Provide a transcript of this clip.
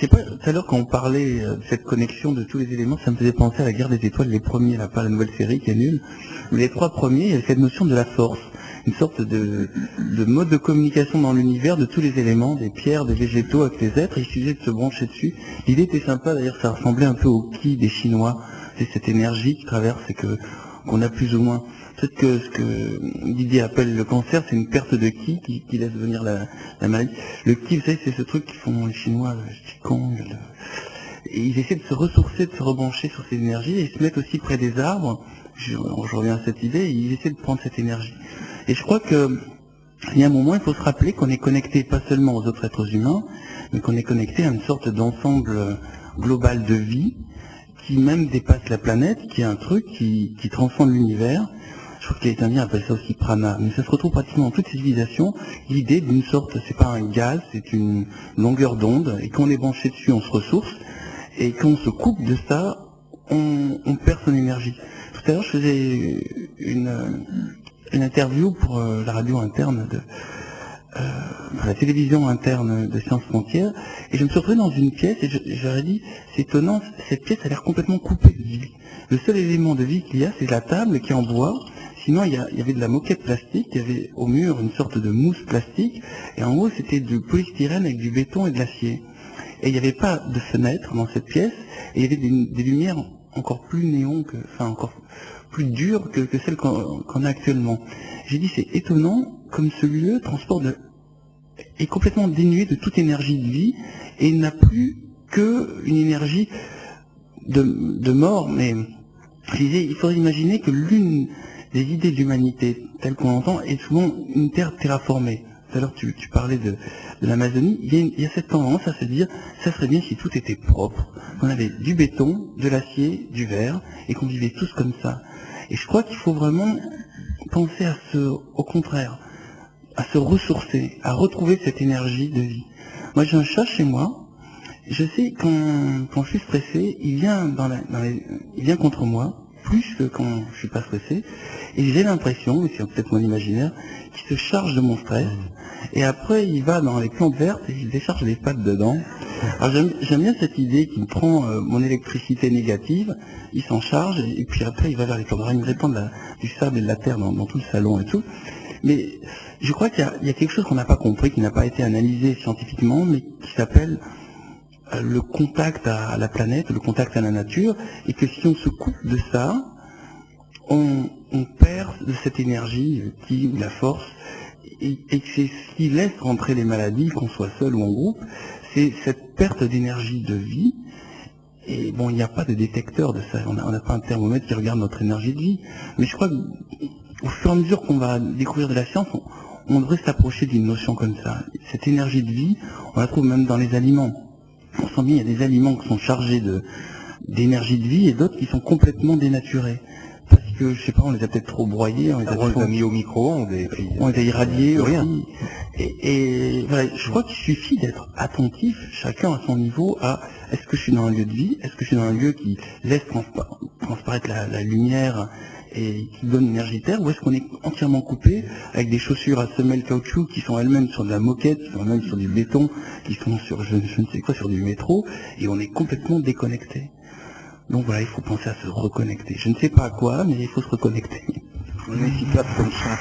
sais pas, tout à l'heure quand on parlait de cette connexion de tous les éléments, ça me faisait penser à la guerre des étoiles, les premiers, là, pas la nouvelle série qui est nulle, mais les 3 premiers, il y a cette notion de la force, une sorte de mode de communication dans l'univers de tous les éléments, des pierres, des végétaux avec les êtres, il suffisait de se brancher dessus. L'idée était sympa, d'ailleurs ça ressemblait un peu au ki des Chinois, c'est cette énergie qui traverse et qu'on a plus ou moins. Peut-être que ce que Didier appelle le cancer, c'est une perte de ki qui laisse venir la maladie. Le ki, vous savez, c'est ce truc qu'ils font les Chinois, le Qigong, et ils essaient de se ressourcer, de se rebrancher sur ces énergies, et ils se mettent aussi près des arbres, je reviens à cette idée, et ils essaient de prendre cette énergie. Et je crois que il y a un moment, il faut se rappeler qu'on est connecté pas seulement aux autres êtres humains, mais qu'on est connecté à une sorte d'ensemble global de vie, qui même dépasse la planète, qui est un truc qui transcende l'univers. Je crois que les Indiens appellent ça aussi prana, mais ça se retrouve pratiquement dans toutes les civilisations, l'idée d'une sorte, c'est pas un gaz, c'est une longueur d'onde, et quand on est branché dessus, on se ressource, et quand on se coupe de ça, on perd son énergie. Tout à l'heure, je faisais une interview pour la radio interne la télévision interne de Sciences Frontières, et je me suis retrouvé dans une pièce, et j'aurais dit, c'est étonnant, cette pièce a l'air complètement coupée de vie. Le seul élément de vie qu'il y a, c'est la table qui est en bois. Sinon, il y avait de la moquette plastique, il y avait au mur une sorte de mousse plastique, et en haut, c'était du polystyrène avec du béton et de l'acier. Et il n'y avait pas de fenêtre dans cette pièce, et il y avait des lumières encore plus néon, encore plus dures que celles qu'on a actuellement. J'ai dit, c'est étonnant, comme ce lieu est complètement dénué de toute énergie de vie, et n'a plus qu'une énergie de mort, mais je disais, il faudrait imaginer que l'une des idées de l'humanité, telle qu'on l'entend, est souvent une terre terraformée. Tout à l'heure, tu parlais de l'Amazonie. Il y a cette tendance à se dire, ça serait bien si tout était propre, qu'on avait du béton, de l'acier, du verre, et qu'on vivait tous comme ça. Et je crois qu'il faut vraiment penser au contraire, à se ressourcer, à retrouver cette énergie de vie. Moi, j'ai un chat chez moi. Je sais quand je suis stressé, il vient il vient contre moi, plus que quand je suis pas stressé, et j'ai l'impression, mais c'est peut-être mon imaginaire, qu'il se charge de mon stress, et après il va dans les plantes vertes et il décharge les pattes dedans. Alors j'aime bien cette idée qu'il prend mon électricité négative, il s'en charge, et puis après il va vers les plantes. Alors il me répand du sable et de la terre dans tout le salon et tout. Mais je crois qu'il y a quelque chose qu'on n'a pas compris, qui n'a pas été analysé scientifiquement, mais qui s'appelle le contact à la planète, le contact à la nature, et que si on se coupe de ça, on perd de cette énergie ou la force, et que c'est ce qui laisse rentrer les maladies, qu'on soit seul ou en groupe, c'est cette perte d'énergie de vie. Et bon, il n'y a pas de détecteur de ça, on n'a pas un thermomètre qui regarde notre énergie de vie, mais je crois qu'au fur et à mesure qu'on va découvrir de la science, on devrait s'approcher d'une notion comme ça. Cette énergie de vie, on la trouve même dans les aliments. On sent bien, il y a des aliments qui sont chargés d'énergie de vie et d'autres qui sont complètement dénaturés. Parce que, je sais pas, on les a peut-être trop broyés, on les a mis au micro-ondes, et puis on les a irradiés aussi. Et voilà, je crois qu'il suffit d'être attentif, chacun à son niveau, à est-ce que je suis dans un lieu de vie, est-ce que je suis dans un lieu qui laisse transparaître la lumière et qui donne une énergie terre, ou est-ce qu'on est entièrement coupé avec des chaussures à semelles caoutchouc qui sont elles-mêmes sur de la moquette, qui sont elles-mêmes sur du béton, qui sont sur je ne sais quoi, sur du métro, et on est complètement déconnecté. Donc voilà, il faut penser à se reconnecter. Je ne sais pas à quoi, mais il faut se reconnecter. On est si plate comme ça,